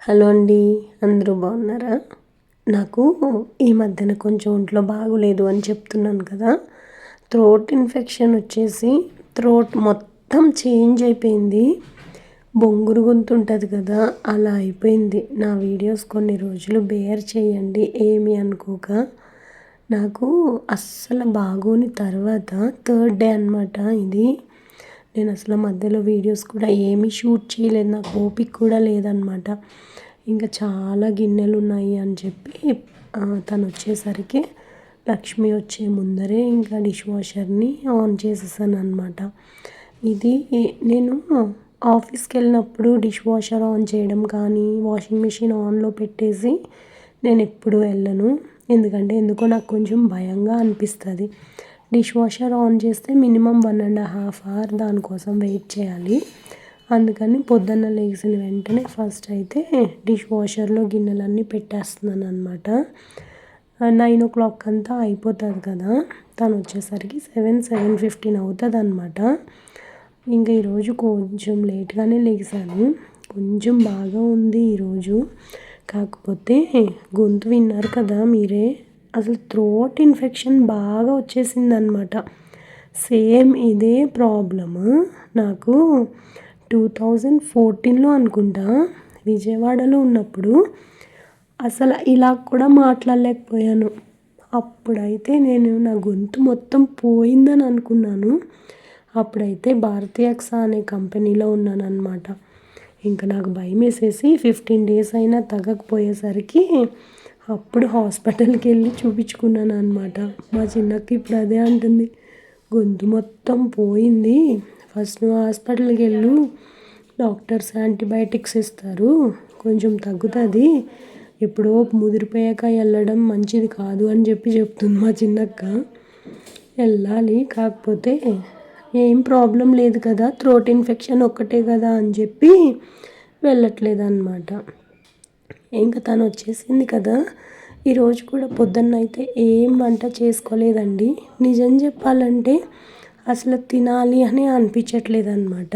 Hello అండి, అందరూ బాగున్నారా? నాకు ఈ మధ్యన కొంచెం ఒంట్లో బాగోలేదు అని చెప్తున్నాను కదా. థ్రోట్ ఇన్ఫెక్షన్ వచ్చేసి థ్రోట్ మొత్తం చేంజ్ అయిపోయింది. బొంగురు గొంతు ఉంటుంది కదా, అలా అయిపోయింది. నా వీడియోస్ కొన్ని రోజులు బేర్ చేయండి, ఏమి అనుకోక. నాకు అస్సలు బాగోని తర్వాత థర్డ్ డే అనమాట ఇది. నేను అసలు మధ్యలో వీడియోస్ కూడా ఏమీ షూట్ చేయలేదు, నాకు ఓపిక కూడా లేదనమాట. ఇంకా చాలా గిన్నెలు ఉన్నాయి అని చెప్పి తను వచ్చేసరికి లక్ష్మి వచ్చే ముందరే ఇంకా డిష్ వాషర్ని ఆన్ చేసేసాను అనమాట. ఇది నేను ఆఫీస్కి వెళ్ళినప్పుడు డిష్ వాషర్ ఆన్ చేయడం కానీ వాషింగ్ మిషన్ ఆన్లో పెట్టేసి నేను ఎప్పుడు వెళ్ళను. ఎందుకో నాకు కొంచెం భయంగా అనిపిస్తుంది. డిష్ వాషర్ ఆన్ చేస్తే మినిమం 1.5 hour దానికోసం వెయిట్ చేయాలి. అందుకని పొద్దున్న లేచిన వెంటనే ఫస్ట్ అయితే డిష్ వాషర్లో గిన్నెలన్నీ పెట్టేస్తున్నాను అనమాట. 9 o'clock అంతా అయిపోతుంది కదా, తను వచ్చేసరికి 7:15 అవుతుంది అనమాట. ఇంకా ఈరోజు కొంచెం లేట్గానే లేచాను. కొంచెం బాగా ఉంది ఈరోజు. కాకపోతే గొంతు విన్నారు కదా మీరే, అసలు థ్రోట్ ఇన్ఫెక్షన్ బాగా వచ్చేసిందనమాట. సేమ్ ఇదే ప్రాబ్లము నాకు 2014లో అనుకుంటా విజయవాడలో ఉన్నప్పుడు అసలు ఇలా కూడా మాట్లాడలేకపోయాను. అప్పుడైతే నేను నా గొంతు మొత్తం పోయిందని అనుకున్నాను. అప్పుడైతే భారతీ ఎక్సా అనే కంపెనీలో ఉన్నానన్నమాట. ఇంకా నాకు భయం వేసేసి 15 days అయినా తగ్గకపోయేసరికి అప్పుడు హాస్పిటల్కి వెళ్ళి చూపించుకున్నాను అనమాట. మా చిన్నక్క ఇప్పుడు అదే అంటుంది, గొంతు మొత్తం పోయింది, ఫస్ట్ నువ్వు హాస్పిటల్కి వెళ్ళు, డాక్టర్స్ యాంటీబయాటిక్స్ ఇస్తారు, కొంచెం తగ్గుతుంది, ఎప్పుడో ముదిరిపోయాక వెళ్ళడం మంచిది కాదు అని చెప్తుంది మా చిన్నక్క. వెళ్ళాలి, కాకపోతే ఏం ప్రాబ్లం లేదు కదా, థ్రోట్ ఇన్ఫెక్షన్ ఒక్కటే కదా అని చెప్పి వెళ్ళట్లేదు అనమాట. ఇంకా తను వచ్చేసింది కదా. ఈరోజు కూడా పొద్దున్న అయితే ఏం వంట చేసుకోలేదండి. నిజం చెప్పాలంటే అసలు తినాలి అని అనిపించట్లేదు అనమాట.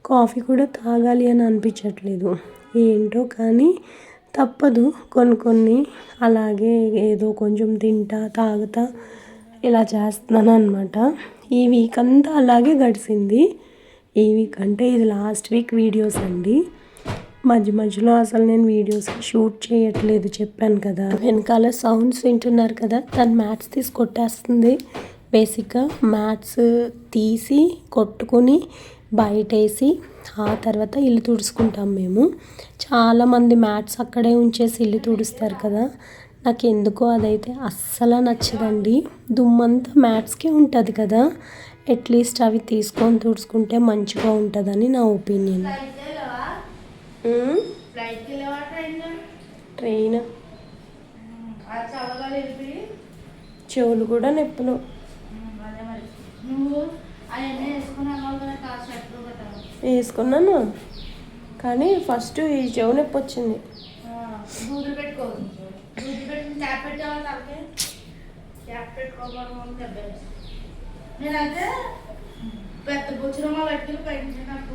కాఫీ కూడా తాగాలి అని అనిపించట్లేదు. ఏంటో కానీ తప్పదు, కొన్ని అలాగే ఏదో కొంచెం తింటా తాగుతా ఇలా చేస్తున్నాను అనమాట. ఈ వీక్ అంతా అలాగే గడిచింది. ఈ వీక్ అంటే ఇది లాస్ట్ వీక్ వీడియోస్ అండి. మధ్యలో అసలు నేను వీడియోస్ షూట్ చేయట్లేదు, చెప్పాను కదా. వెనకాల సౌండ్స్ వింటున్నారు కదా, తను మ్యాట్స్ తీసి కొట్టేస్తుంది. బేసిక్గా మ్యాట్స్ తీసి కొట్టుకొని బయటేసి ఆ తర్వాత ఇల్లు తుడుచుకుంటాం మేము. చాలామంది మ్యాట్స్ అక్కడే ఉంచేసి ఇల్లు తుడుస్తారు కదా, నాకు ఎందుకో అదైతే అస్సలు నచ్చదండి. దుమ్మంతా మ్యాట్స్కే ఉంటుంది కదా, అట్లీస్ట్ అవి తీసుకొని తుడుచుకుంటే మంచిగా ఉంటుందని నా ఒపీనియన్. ట్రైన్ చెవులు కూడా నొప్పులు. వేసుకున్నాను కానీ ఫస్ట్ ఈ చెవు నొప్పి వచ్చింది. నేనైతే పెద్ద బుచ్చరమ్మ పెట్టుకుని పైకి నాకు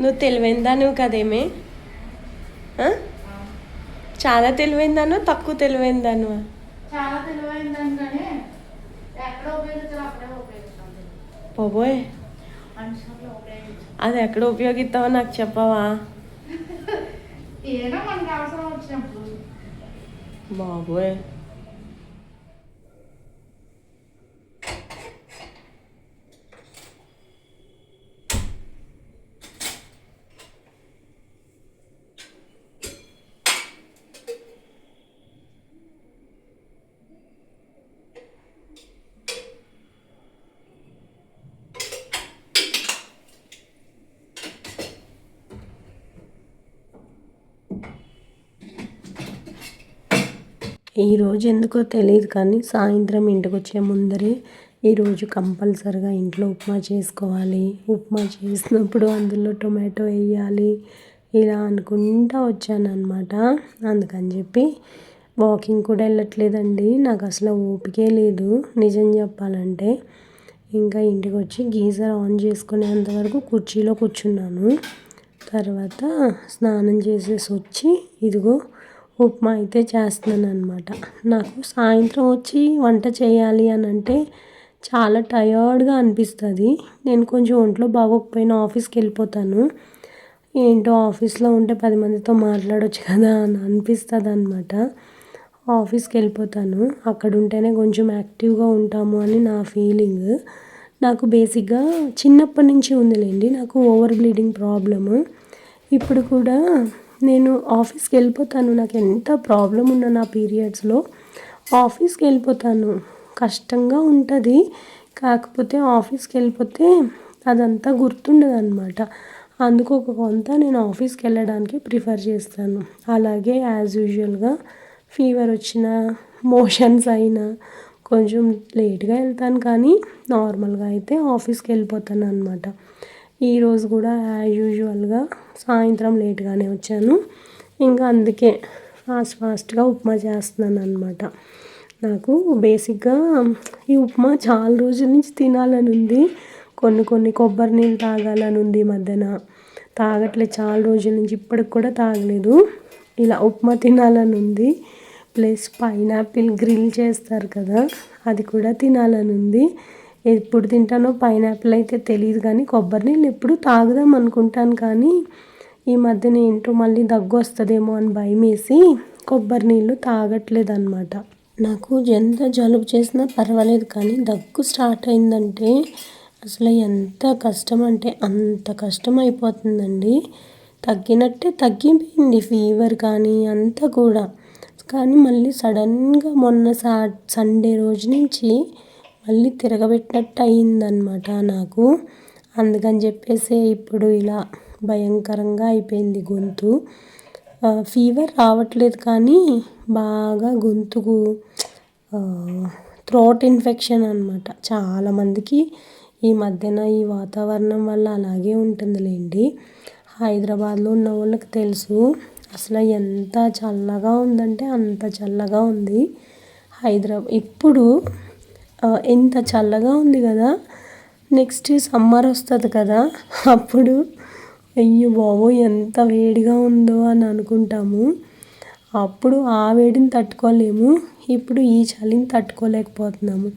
నువ్వు తెలివైందాను కదేమే, చాలా తెలివైందాను తక్కువ తెలివైందాను? చాలా తెలివైందాను కానీ ఎక్కడ ఉపయోగించాలో అక్కడే ఉపయోగిస్తాను. పోబోయ్, అది ఎక్కడ ఉపయోగిస్తావో నాకు చెప్పవా? ఏదో మనకు అవసరం వచ్చినప్పుడు. బాబోయ్, ఈరోజు ఎందుకో తెలియదు కానీ సాయంత్రం ఇంటికి వచ్చే ముందరే ఈరోజు కంపల్సరిగా ఇంట్లో ఉప్మా చేసుకోవాలి, ఉప్మా చేసినప్పుడు అందులో టొమాటో వేయాలి, ఇలా అనుకుంటా వచ్చానమాట. అందుకని చెప్పి వాకింగ్ కూడా వెళ్ళట్లేదండి, నాకు అసలు ఓపికే లేదు నిజం చెప్పాలంటే. ఇంకా ఇంటికి వచ్చి గీజర్ ఆన్ చేసుకునేంతవరకు కుర్చీలో కూర్చున్నాను. తర్వాత స్నానం చేసేసి వచ్చి ఇదిగో ఉప్మా అయితే చేస్తున్నాను అనమాట. నాకు సాయంత్రం వచ్చి వంట చేయాలి అని అంటే చాలా టయర్డ్గా అనిపిస్తుంది. నేను కొంచెం ఒంట్లో బాగోకపోయినా ఆఫీస్కి వెళ్ళిపోతాను. ఏంటో ఆఫీస్లో ఉంటే 10 మందితో మాట్లాడవచ్చు కదా అని అనిపిస్తుంది అనమాట. ఆఫీస్కి వెళ్ళిపోతాను. అక్కడ ఉంటేనే కొంచెం యాక్టివ్గా ఉంటాము అని నా ఫీలింగ్. నాకు బేసిక్గా చిన్నప్పటి నుంచి ఉందిలేండి నాకు ఓవర్ బ్లీడింగ్ ప్రాబ్లము. ఇప్పుడు కూడా నేను ఆఫీస్కి వెళ్ళిపోతాను. నాకు ఎంత ప్రాబ్లం ఉన్నా నా పీరియడ్స్లో ఆఫీస్కి వెళ్ళిపోతాను. కష్టంగా ఉంటుంది. కాకపోతే ఆఫీస్కి వెళ్ళిపోతే అదంతా గుర్తుండదు అనమాట. అందుకు ఒక కొంత నేను ఆఫీస్కి వెళ్ళడానికి ప్రిఫర్ చేస్తాను. అలాగే యాజ్ యూజువల్గా ఫీవర్ వచ్చినా మోషన్స్ అయినా కొంచెం లేట్గా వెళ్తాను, కానీ నార్మల్గా అయితే ఆఫీస్కి వెళ్ళిపోతాను అనమాట. ఈరోజు కూడా యాజ్ యూజువల్గా సాయంత్రం లేట్గానే వచ్చాను. ఇంకా అందుకే ఫాస్ట్గా ఉప్మా చేస్తున్నాను అనమాట. నాకు బేసిక్గా ఈ ఉప్మా చాలా రోజుల నుంచి తినాలని ఉంది. కొన్ని కొబ్బరి నీళ్ళు తాగాలని ఉంది. మధ్యన తాగట్లేదు చాలా రోజుల నుంచి, ఇప్పటికి కూడా తాగలేదు. ఇలా ఉప్మా తినాలని ఉంది. ప్లస్ పైనాపిల్ గ్రిల్ చేస్తారు కదా, అది కూడా తినాలని ఉంది. ఎప్పుడు తింటానో పైనాపిల్ అయితే తెలియదు, కానీ కొబ్బరి నీళ్ళు ఎప్పుడు తాగుదాం అనుకుంటాను. కానీ ఈ మధ్యన ఏంటో మళ్ళీ దగ్గు వస్తుందేమో అని భయం వేసి కొబ్బరి నీళ్ళు తాగట్లేదు అనమాట. నాకు ఎంత జలుబు చేసినా పర్వాలేదు, కానీ దగ్గు స్టార్ట్ అయిందంటే అసలు ఎంత కష్టం అంటే అంత కష్టం అయిపోతుందండి. తగ్గినట్టే తగ్గిపోయింది ఫీవర్ కానీ అంతా కూడా. కానీ మళ్ళీ సడన్గా మొన్న సండే రోజు నుంచి మళ్ళీ తిరగబెట్టినట్టు అయిందనమాట నాకు. అందుకని చెప్పేసి ఇప్పుడు ఇలా భయంకరంగా అయిపోయింది గొంతు. ఫీవర్ రావట్లేదు, కానీ బాగా గొంతుకు థ్రోట్ ఇన్ఫెక్షన్ అనమాట. చాలామందికి ఈ మధ్యన ఈ వాతావరణం వల్ల అలాగే ఉంటుందిలేండి. హైదరాబాద్లో ఉన్న వాళ్ళకి తెలుసు అసలు ఎంత చల్లగా ఉందంటే అంత చల్లగా ఉంది ఇప్పుడు. ఎంత చల్లగా ఉంది కదా, నెక్స్ట్ సమ్మర్ వస్తుంది కదా, అప్పుడు అయ్యో బాబోయ్ ఎంత వేడిగా ఉందో అని అనుకుంటాము. అప్పుడు ఆ వేడిని తట్టుకోలేము, ఇప్పుడు ఈ చలిని తట్టుకోలేకపోతున్నాము.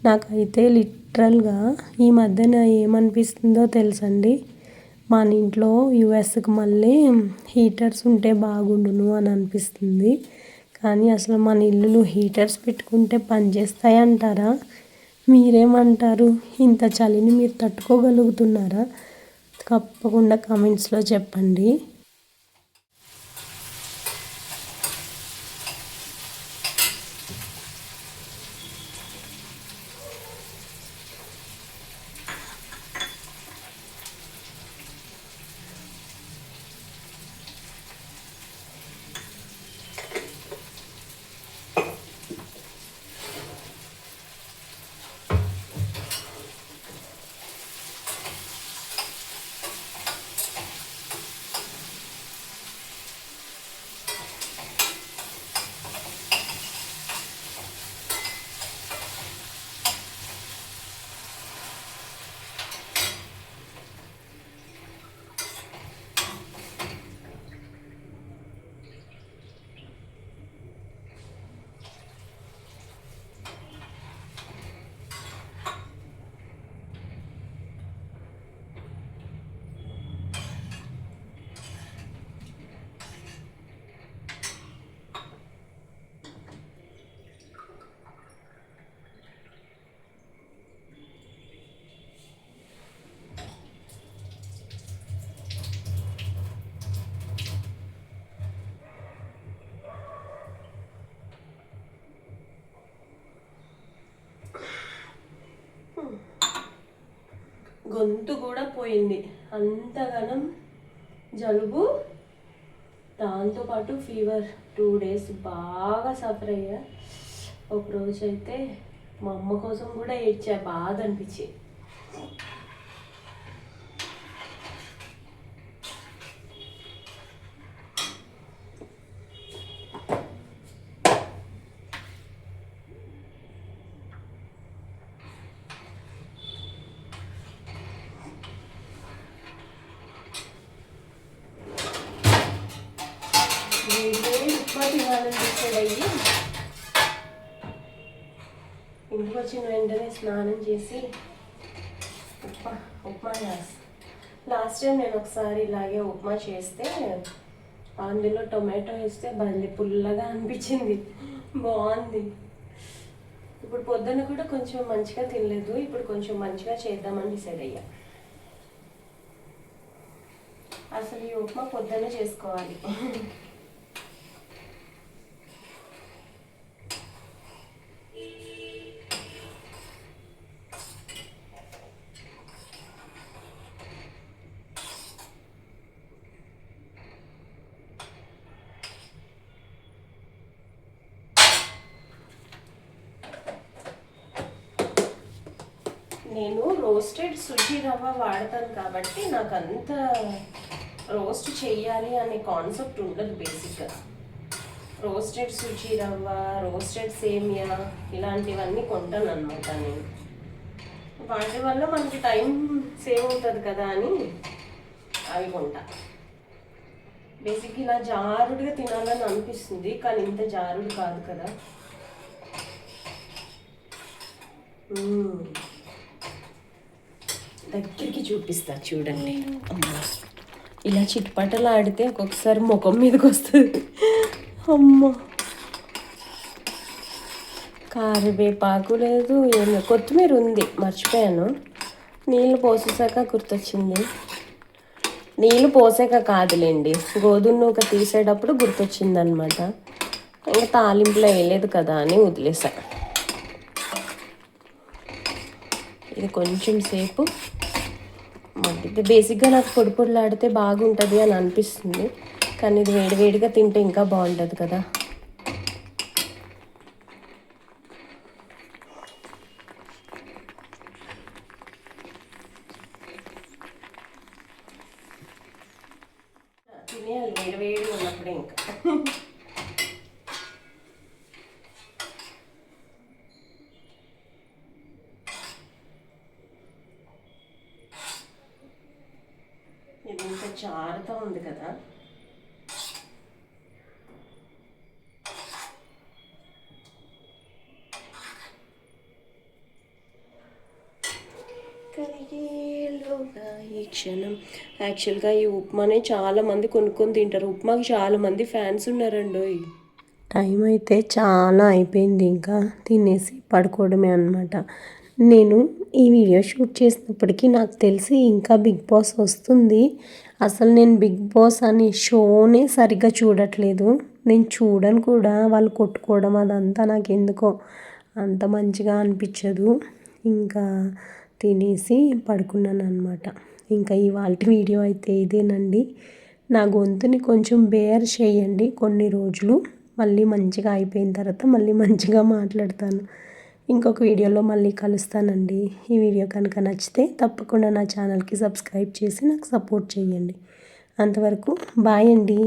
నాకైతే లిటరల్గా ఈ మధ్యన ఏమనిపిస్తుందో తెలుసండి, మన ఇంట్లో యూఎస్కి మళ్ళీ హీటర్స్ ఉంటే బాగుండును అని అనిపిస్తుంది. కానీ అసలు మన ఇల్లులు హీటర్స్ పెట్టుకుంటే పనిచేస్తాయి అంటారా? మీరేమంటారు? ఇంత చలిని మీరు తట్టుకోగలుగుతున్నారా? తప్పకుండా కామెంట్స్లో చెప్పండి. గొంతు కూడా పోయింది, అంతగానం జలుబు, దాంతోపాటు ఫీవర్. 2 days బాగా సఫర్ అయ్యా. ఒకరోజు అయితే మా అమ్మ కోసం కూడా ఏడ్చా, బాధ అనిపించి. ఉప్మా తినాలని డిసైడ్ అయ్యి ఇంటికి వచ్చిన వెంటనే స్నానం చేసి ఉప్మా చేస్తాను. లాస్ట్ టైం నేను ఒకసారి ఇలాగే ఉప్మా చేస్తే అందులో టొమాటో వేస్తే భలే పుల్లగా అనిపించింది, బాగుంది. ఇప్పుడు పొద్దున్న కూడా కొంచెం మంచిగా తినలేదు, ఇప్పుడు కొంచెం మంచిగా చేద్దామని డిసైడ్ అయ్యా. అసలు ఈ ఉప్మా పొద్దున్న చేసుకోవాలి. నేను రోస్టెడ్ సుజీ రవ్వ వాడతాను కాబట్టి నాకు అంత రోస్ట్ చెయ్యాలి అనే కాన్సెప్ట్ ఉండదు. బేసిక్గా రోస్టెడ్ సుజీ రవ్వ, రోస్టెడ్ సేమియా ఇలాంటివన్నీ కొంటాను అనమాట. నేను వాటి వల్ల మనకి టైం సేవ్ అవుతుంది కదా అని అవి కొంటా. బేసిక్ ఇలా జారుడుగా తినాలని అనిపిస్తుంది, కానీ ఇంత జారుడు కాదు కదా. దగ్గరికి చూపిస్తా చూడండి. అమ్మ ఇలా చిట్పటలు ఆడితే ఒక్కొక్కసారి ముఖం మీదకి వస్తుంది. అమ్మ కరివేపాకు లేదు, ఏమి కొత్తిమీర ఉంది, మర్చిపోయాను. నీళ్ళు పోసేసాక గుర్తొచ్చింది. నీళ్ళు పోసాక కాదులేండి, గోధుమ నూక తీసేటప్పుడు గుర్తొచ్చింది అనమాట. ఇంకా తాలింపులో వేయలేదు కదా అని వదిలేసా. ఇది కొంచెం సేపు మగ్గితే బేసిక్గా నాకు పొడి పొడిలాడితే బాగుంటుంది అని అనిపిస్తుంది, కానీ ఇది వేడివేడిగా తింటే ఇంకా బాగుంటుంది కదా. తినేయాలి వేడివేడిగా ఉన్నప్పుడే. ఇంకా ఇది ఇంకా చారుతూ ఉంది కదా. ఈ క్షణం యాక్చువల్గా ఈ ఉప్మానే చాలామంది కొనుక్కొని తింటారు. ఉప్మాకి చాలామంది ఫ్యాన్స్ ఉన్నారండి. టైం అయితే చాలా అయిపోయింది, ఇంకా తినేసి పడుకోవడమే అనమాట. నేను ఈ వీడియో షూట్ చేసినప్పటికీ నాకు తెలిసి ఇంకా బిగ్ బాస్ వస్తుంది. అసలు నేను బిగ్ బాస్ అనే షోనే సరిగ్గా చూడట్లేదు, నేను చూడను కూడా. వాళ్ళు కొట్టుకోవడం అదంతా నాకు ఎందుకో అంత మంచిగా అనిపించదు. ఇంకా తినేసి పడుకున్నాను అనమాట. ఇంకా ఇవాళ వీడియో అయితే ఇదేనండి. నా గొంతుని కొంచెం బేర్ చేయండి కొన్ని రోజులు, మళ్ళీ మంచిగా అయిపోయిన తర్వాత మళ్ళీ మంచిగా మాట్లాడతాను. ఇంకొక వీడియోలో మళ్ళీ కలుస్తానండి. ఈ వీడియో కనుక నచ్చితే తప్పకుండా నా ఛానల్కి సబ్స్క్రైబ్ చేసి నాకు సపోర్ట్ చేయండి. అంతవరకు బాయ్ అండి.